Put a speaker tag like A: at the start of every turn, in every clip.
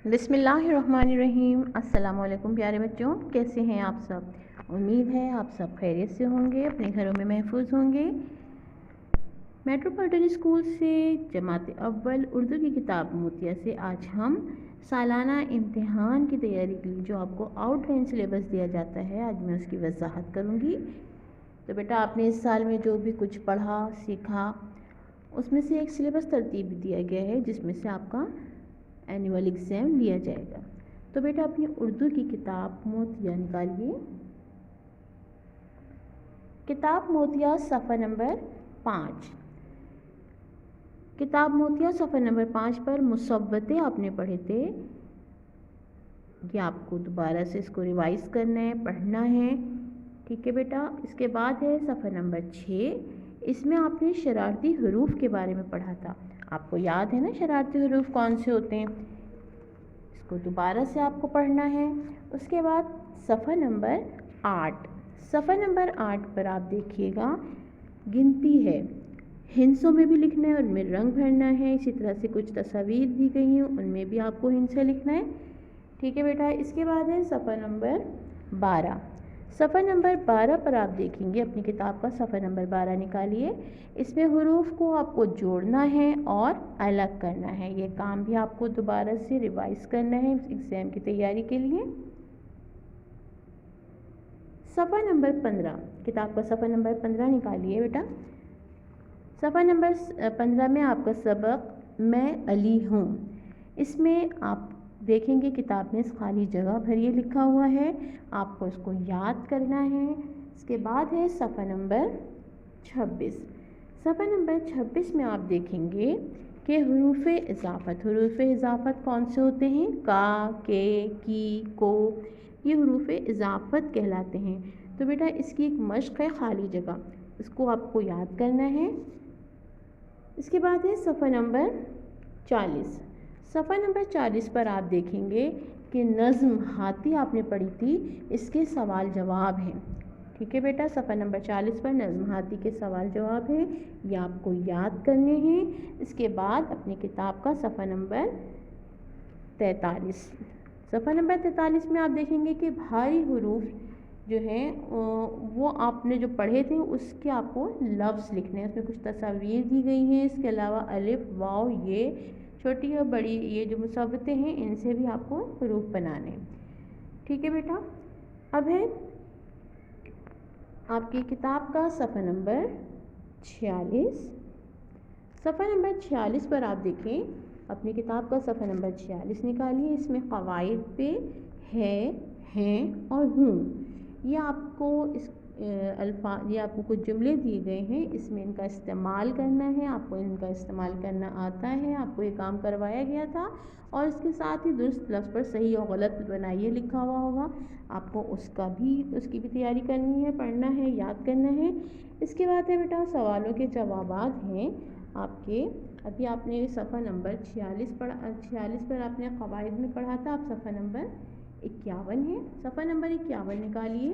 A: بسم اللہ الرحمن الرحیم۔ السلام علیکم پیارے بچوں، کیسے ہیں آپ سب؟ امید ہے آپ سب خیریت سے ہوں گے، اپنے گھروں میں محفوظ ہوں گے۔ میٹروپولیٹن اسکول سے جماعت اول اردو کی کتاب موتیا سے آج ہم سالانہ امتحان کی تیاری کے لیے جو آپ کو آؤٹ لائن سلیبس دیا جاتا ہے، آج میں اس کی وضاحت کروں گی۔ تو بیٹا آپ نے اس سال میں جو بھی کچھ پڑھا سیکھا اس میں سے ایک سلیبس ترتیب دیا گیا ہے جس میں سے آپ کا اینول ایگزام لیا جائے گا۔ تو بیٹا اپنی اردو کی کتاب موتیا نکالیے۔ کتاب موتیا صفحہ نمبر 5۔ کتاب موتیا صفحہ نمبر 5 پر مصوتے آپ نے پڑھے تھے، یہ آپ کو دوبارہ سے اس کو ریوائز کرنا ہے، پڑھنا ہے، ٹھیک ہے بیٹا۔ اس کے بعد ہے صفحہ نمبر 6، اس میں آپ نے شرارتی حروف کے بارے میں پڑھا تھا۔ آپ کو یاد ہے نا شرارتی حروف کون سے ہوتے ہیں؟ اس کو دوبارہ سے آپ کو پڑھنا ہے۔ اس کے بعد صفحہ نمبر 8، صفحہ نمبر 8 پر آپ دیکھیے گا گنتی ہے، ہندسوں میں بھی لکھنا ہے، ان میں رنگ بھرنا ہے، اسی طرح سے کچھ تصاویر دی گئی ہیں ان میں بھی آپ کو ہند سے لکھنا ہے، ٹھیک ہے بیٹا۔ اس کے بعد ہے صفحہ نمبر 12۔ صفحہ نمبر 12 پر آپ دیکھیں گے اپنی کتاب کا صفحہ نمبر 12 نکالیے، اس میں حروف کو آپ کو جوڑنا ہے اور الگ کرنا ہے، یہ کام بھی آپ کو دوبارہ سے ریوائز کرنا ہے ایگزام کی تیاری کے لیے۔ صفحہ نمبر 15، کتاب کا صفحہ نمبر 15 نکالیے بیٹا۔ صفحہ نمبر 15 میں آپ کا سبق میں علی ہوں، اس میں آپ دیکھیں گے کتاب میں اس خالی جگہ بھریے لکھا ہوا ہے، آپ کو اس کو یاد کرنا ہے۔ اس کے بعد ہے صفحہ نمبر 26۔ صفحہ نمبر 26 میں آپ دیکھیں گے کہ حروف اضافت، حروف اضافت کون سے ہوتے ہیں؟ کا، کے، کی، کو، یہ حروف اضافت کہلاتے ہیں۔ تو بیٹا اس کی ایک مشق ہے خالی جگہ، اس کو آپ کو یاد کرنا ہے۔ اس کے بعد ہے صفحہ نمبر 40۔ صفحہ نمبر 40 پر آپ دیکھیں گے کہ نظم ہاتھی آپ نے پڑھی تھی، اس کے سوال جواب ہیں، ٹھیک ہے بیٹا۔ صفحہ نمبر 40 پر نظم ہاتھی کے سوال جواب ہیں، یہ آپ کو یاد کرنے ہیں۔ اس کے بعد اپنی کتاب کا صفحہ نمبر 43، صفحہ نمبر 43 میں آپ دیکھیں گے کہ بھاری حروف جو ہیں وہ آپ نے جو پڑھے تھے اس کے آپ کو لفظ لکھنے ہیں، اس میں کچھ تصاویر دی گئی ہیں، اس کے علاوہ الف، واو، یہ چھوٹی اور بڑی یہ جو مصوتے ہیں ان سے بھی آپ کو حروف بنانے ہیں، ٹھیک ہے بیٹا۔ اب ہے آپ کی کتاب کا صفحہ نمبر 46۔ صفحہ نمبر 46 پر آپ دیکھیں اپنی کتاب کا صفحہ نمبر 46 نکالیے، اس میں قواعد پہ ہے، ہیں اور ہوں، یہ آپ کو اس الفاظ، یہ آپ کو کچھ جملے دیے گئے ہیں، اس میں ان کا استعمال کرنا ہے، آپ کو ان کا استعمال کرنا آتا ہے، آپ کو یہ کام کروایا گیا تھا، اور اس کے ساتھ ہی درست لفظ پر صحیح اور غلط بنائیے لکھا ہوا ہوگا، آپ کو اس کی بھی تیاری کرنی ہے، پڑھنا ہے، یاد کرنا ہے۔ اس کے بعد ہے بیٹا سوالوں کے جوابات ہیں آپ کے، ابھی آپ نے صفحہ نمبر 46 پر آپ نے قواعد میں پڑھا تھا، اب صفحہ نمبر 51 ہے، صفحہ نمبر 51 نکالیے۔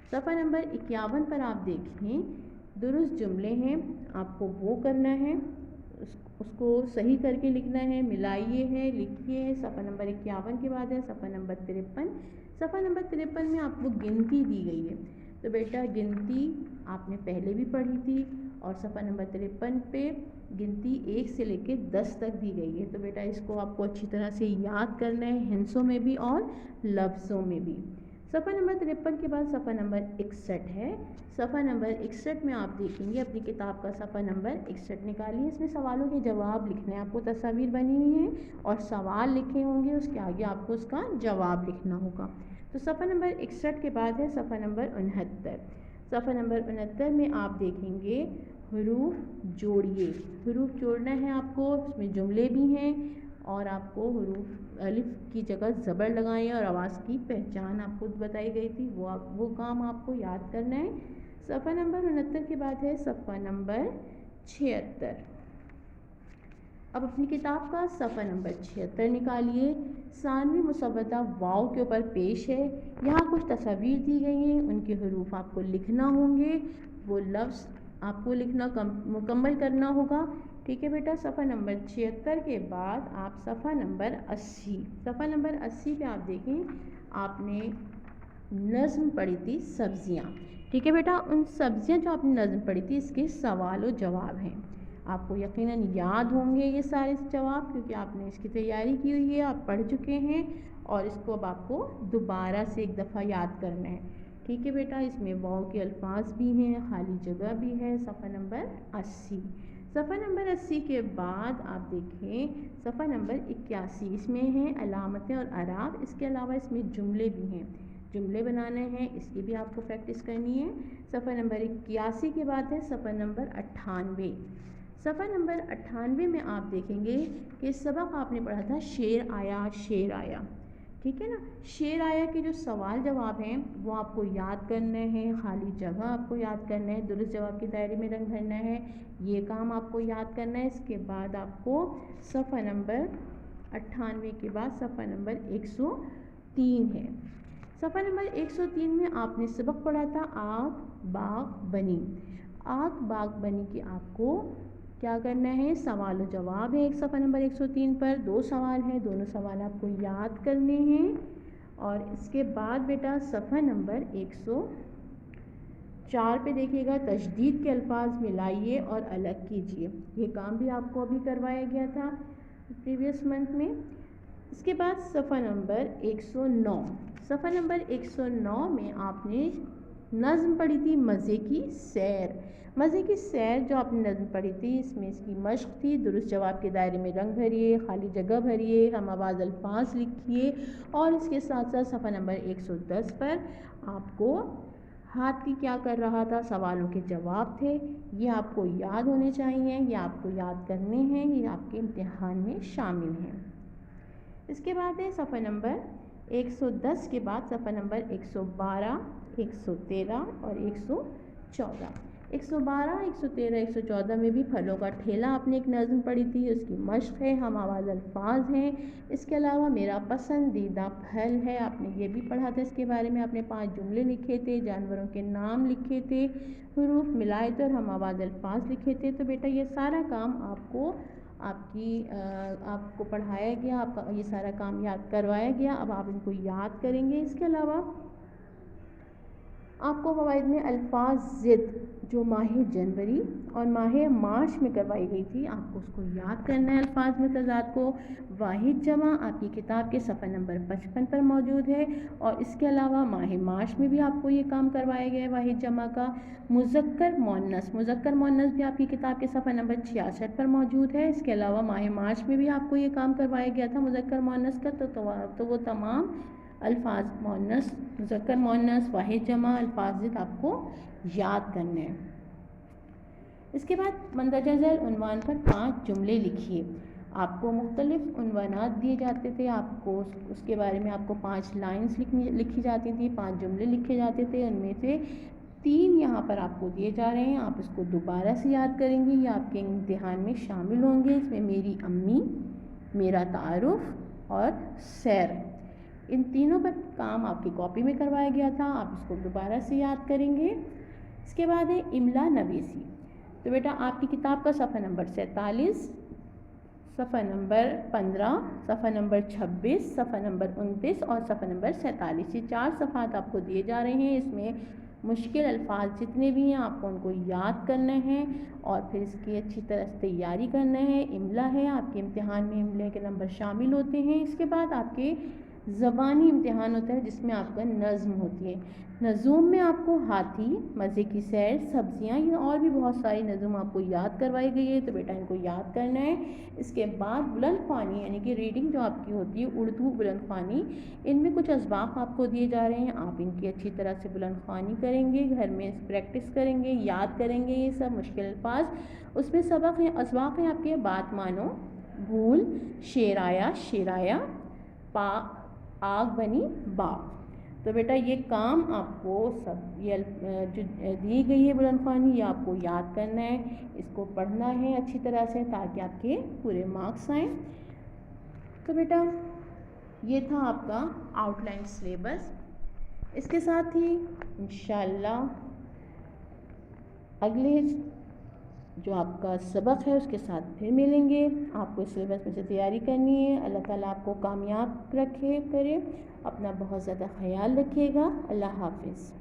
A: صفحہ نمبر 51 پر آپ دیکھیں درست جملے ہیں، آپ کو وہ کرنا ہے، اس کو صحیح کر کے لکھنا ہے، ملائیے ہے، لکھیے۔ صفحہ نمبر 51 کے بعد ہے صفحہ نمبر 53۔ صفحہ نمبر 53 میں آپ کو گنتی دی گئی ہے، تو بیٹا گنتی آپ نے پہلے بھی پڑھی تھی، اور صفحہ نمبر 53 پہ گنتی 1 سے لے کے 10 تک دی گئی ہے، تو بیٹا اس کو آپ کو اچھی طرح سے یاد کرنا ہے، ہندسوں میں بھی اور لفظوں میں بھی۔ صفحہ نمبر 53 کے بعد صفحہ نمبر 61 ہے، صفحہ نمبر 61 میں آپ دیکھیں گے اپنی کتاب کا صفحہ نمبر 61 نکالیے، اس میں سوالوں کے جواب لکھنے ہیں، آپ کو تصاویر بنی ہوئی ہیں اور سوال لکھے ہوں گے، اس کے آگے آپ کو اس کا جواب لکھنا ہوگا۔ تو صفحہ نمبر 61 کے بعد ہے صفحہ نمبر 69۔ صفحہ نمبر 69 میں آپ دیکھیں گے حروف جوڑیے، حروف جوڑنا ہے آپ کو، اس میں جملے بھی ہیں، اور آپ کو حروف الف کی جگہ زبر لگائیں اور آواز کی پہچان آپ کو بتائی گئی تھی، وہ کام آپ کو یاد کرنا ہے۔ صفحہ نمبر 69 کے بعد ہے صفحہ نمبر 76۔ اب اپنی کتاب کا صفحہ نمبر 76 نکالیے، ثانوی مصوتہ واو کے اوپر پیش ہے، یہاں کچھ تصاویر دی گئی ہیں، ان کے حروف آپ کو لکھنا ہوں گے، وہ لفظ آپ کو لکھنا مکمل کرنا ہوگا، ठीक है बेटा। सफ़ा नंबर 76 के बाद आप सफ़ा नंबर 80, सफ़ा नंबर 80 पे आप देखें, आपने नज़्म पढ़ी थी सब्ज़ियाँ। ठीक है बेटा, उन सब्ज़ियाँ जो आपने नज़्म पढ़ी थी, इसके सवाल और जवाब हैं। आपको यकीनन याद होंगे ये सारे जवाब, क्योंकि आपने इसकी तैयारी की हुई है, आप पढ़ चुके हैं, और इसको अब आपको दोबारा से एक दफ़ा याद करना है। ठीक है बेटा, इसमें वाव के अल्फाज भी हैं, खाली जगह भी है। सफ़ा नंबर 80, सफ़ा नंबर 80 के बाद आप देखें सफ़ा नंबर 81, इसमें हैं अलामतें और अराब। इसके अलावा इसमें जुमले भी हैं, जुमले बनाने हैं, इसकी भी आपको प्रैक्टिस करनी है। सफ़ा नंबर 81 के बाद है सफ़ा नंबर 98। सफ़ा नंबर 98 में आप देखेंगे कि सबक आपने पढ़ा था शेर आया शेर आया। ठीक है ना, शेर आया के जो सवाल जवाब हैं वो आपको याद करने हैं, खाली जगह आपको याद करना है, दुरुस्त जवाब के दायरे में रंग भरना है, ये काम आपको याद करना है। इसके बाद आपको सफ़ा नंबर 98 के बाद सफ़ा नंबर 103 है। सफ़ा नंबर 103 में आपने सबक पढ़ा था आग बाग बनी। आग बाग बनी की आपको क्या करना है, सवाल और जवाब है एक सफ़ा नंबर 103 पर, 2 सवाल हैं, दोनों सवाल आपको याद करने हैं। और इसके बाद बेटा सफ़ा नंबर 104 पे देखिएगा, तशदीद के अल्फाज मिलाइए और अलग कीजिए। ये काम भी आपको अभी करवाया गया था प्रीवियस मंथ में। इसके बाद सफ़ा नंबर 109, सफ़ा नंबर 109 में आपने नज़्म पढ़ी थी मज़े की सैर। मज़े की सैर जो आपने नज़्म पढ़ी थी, इसमें इसकी मश्क थी, दुरुस्त जवाब के दायरे में रंग भरिए, खाली जगह भरिए, हम आवाज़ अल्फाज लिखिए। और इसके साथ साथ सफ़ा नंबर 110 पर आपको हाथी क्या कर रहा था, सवालों के जवाब थे, ये आपको याद होने चाहिए, ये आपको याद करने हैं, ये आपके इम्तिहान में शामिल हैं। इसके बाद है सफ़ा नंबर 110 के बाद सफ़ा नंबर 112, 113 और 114। 112, 113, 114 में भी फलों का ठेला आपने एक नज़्म पढ़ी थी, उसकी मश्क है, हम आवाज़ अल्फाज हैं। इसके अलावा मेरा पसंदीदा फल है, आपने ये भी पढ़ा था, इसके बारे में आपने 5 जुमले लिखे थे, जानवरों के नाम लिखे थे, हुरूफ मिलाए थे और हम आवाज़ अल्फाज लिखे थे। तो बेटा ये सारा काम आपको पढ़ाया गया, आपका ये सारा काम याद करवाया गया, अब आप इनको याद करेंगे। इसके अलावा आपको फ़वाइद में अल्फाज ज़िद जो माह जनवरी और माह मार्च में करवाई गई थी, आपको उसको याद करना है, अल्फाज में तज़ाद को। वाहिद जमा आपकी किताब के सफ़ा नंबर 55 पर मौजूद है, और इसके अलावा माह मार्च में भी आपको ये काम करवाया गया है वाहिद जमा का। मुज़क्कर मोन्नस भी आपकी किताब के सफ़ा नंबर 66 पर मौजूद है। इसके अलावा माह मार्च में भी आपको ये काम करवाया गया था मुज़क्कर मोन्नस का, तो वो तमाम अल्फाज मोन्नस, मुज़क्कर मोन्नस, वाहिद जमा, अल्फाज ज़िद आपको याद करने हैं। इसके बाद मंदरजा झैल उन्वान पर 5 जुमले लिखिए। आपको मुख्तलिफ उन्वानात दिए जाते थे, आपको उसके बारे में आपको 5 लाइन्स लिखी जाती थी, 5 जुमले लिखे जाते थे, उनमें से 3 यहाँ पर आपको दिए जा रहे हैं, आप इसको दोबारा से याद करेंगे, ये आपके इम्तिहान में शामिल होंगे। इसमें मेरी अम्मी, मेरा तारुफ और सैर, इन तीनों पर काम आपकी कॉपी में करवाया गया था, आप इसको दोबारा से याद करेंगे। इसके बाद है इमला नवीसी। तो बेटा आपकी किताब का सफ़ा नंबर 47, सफ़ा नंबर 15, सफ़ा नंबर 26, सफ़ा नंबर 29 और सफ़ा नंबर 47, ये 4 सफ़ात आपको दिए जा रहे हैं। इसमें मुश्किल अल्फाज जितने भी हैं आपको उनको याद करना है और फिर इसकी अच्छी तरह से तैयारी करना है। इमला है, आपके इम्तिहान में इमले के नंबर शामिल होते हैं। इसके बाद आपके ज़बानी इम्तिहान होता है जिसमें आपका नज़्म होती है। नज़ूम में आपको हाथी, मज़े की सैर, सब्जियां, ये और भी बहुत सारी नज़ूम आपको याद करवाई गई है, तो बेटा इनको याद करना है। इसके बाद बुलंद ख़्वानी यानी कि रीडिंग जो आपकी होती है उर्दू बुलंद ख़्वानी, इनमें कुछ असबाक़ आपको दिए जा रहे हैं, आप इनकी अच्छी तरह से बुलंद ख़्वानी करेंगे, घर में प्रैक्टिस करेंगे, याद करेंगे ये सब मुश्किल अल्फाज। उसमें सबक हैं, असबाक़ हैं आपके बात मानो, भूल, शेर आया शेर आया, आग बनी बाग। तो बेटा ये काम आपको सब ये जो दी गई है बुलंद ख़्वानी, ये आपको याद करना है, इसको पढ़ना है अच्छी तरह से ताकि आपके पूरे मार्क्स आएँ। तो बेटा ये था आपका आउटलाइन सिलेबस। इसके साथ ही इंशाअल्लाह अगले جو آپ کا سبق ہے اس کے ساتھ پھر ملیں گے. آپ کو اس سلیبس میں سے تیاری کرنی ہے. اللہ تعالیٰ آپ کو کامیاب کرے. اپنا بہت زیادہ خیال رکھیے گا. اللہ حافظ.